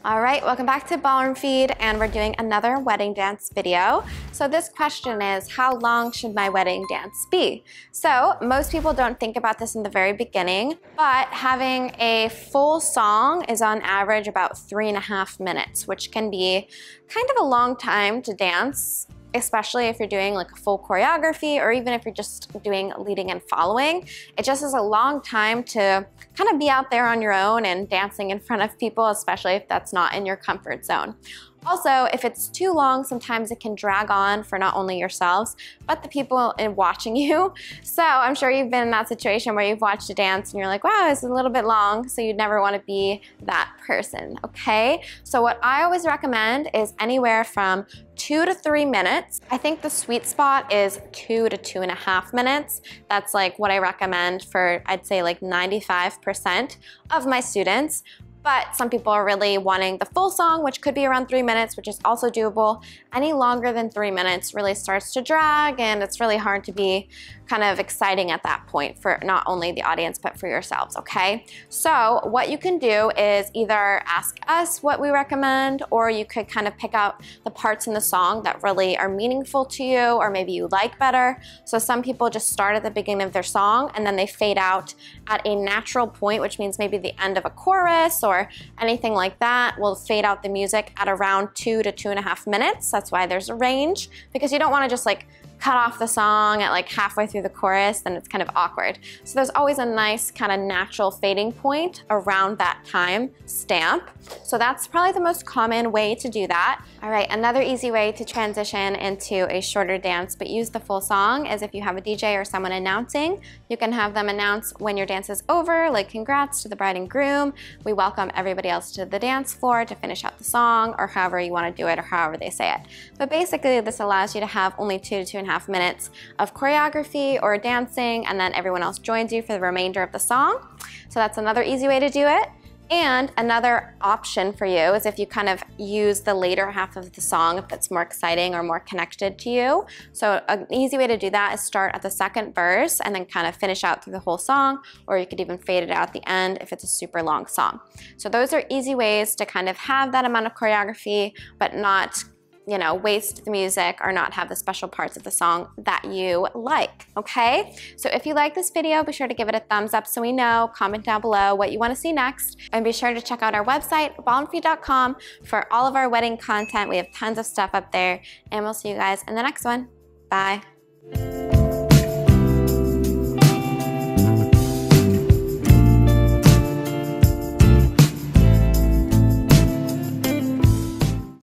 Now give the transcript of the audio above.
All right, welcome back to Ballroom Feed, and we're doing another wedding dance video. So this question is, how long should my wedding dance be? So most people don't think about this in the very beginning, but having a full song is on average about 3.5 minutes, which can be kind of a long time to dance, especially if you're doing like a full choreography or even if you're just doing leading and following. It just is a long time to kind of be out there on your own and dancing in front of people, especially if that's not in your comfort zone. Also, if it's too long, sometimes it can drag on for not only yourselves, but the people watching you. So I'm sure you've been in that situation where you've watched a dance and you're like, wow, it's a little bit long, so you'd never want to be that person, okay? So what I always recommend is anywhere from 2 to 3 minutes. I think the sweet spot is 2 to 2.5 minutes. That's like what I recommend for, I'd say like 95% of my students. But some people are really wanting the full song, which could be around 3 minutes, which is also doable. Any longer than 3 minutes really starts to drag, and it's really hard to be kind of exciting at that point for not only the audience, but for yourselves, okay? So what you can do is either ask us what we recommend, or you could kind of pick out the parts in the song that really are meaningful to you, or maybe you like better. So some people just start at the beginning of their song, and then they fade out at a natural point, which means maybe the end of a chorus or anything like that will fade out the music at around 2 to 2.5 minutes. That's why there's a range, because you don't want to just like cut off the song at like halfway through the chorus, then it's kind of awkward. So there's always a nice kind of natural fading point around that time stamp. So that's probably the most common way to do that. All right, another easy way to transition into a shorter dance but use the full song is if you have a DJ or someone announcing, you can have them announce when your dance is over, like congrats to the bride and groom. We welcome everybody else to the dance floor to finish out the song, or however you want to do it, or however they say it. But basically this allows you to have only 2 to 2.5 minutes of choreography or dancing, and then everyone else joins you for the remainder of the song. So that's another easy way to do it. And another option for you is if you kind of use the later half of the song if that's more exciting or more connected to you. So an easy way to do that is start at the second verse and then kind of finish out through the whole song, or you could even fade it out at the end if it's a super long song. So those are easy ways to kind of have that amount of choreography but not, you know, waste the music or not have the special parts of the song that you like, okay? So if you like this video, be sure to give it a thumbs up so we know. Comment down below what you want to see next, and be sure to check out our website, ballroomfeed.com, for all of our wedding content. We have tons of stuff up there, and we'll see you guys in the next one. Bye.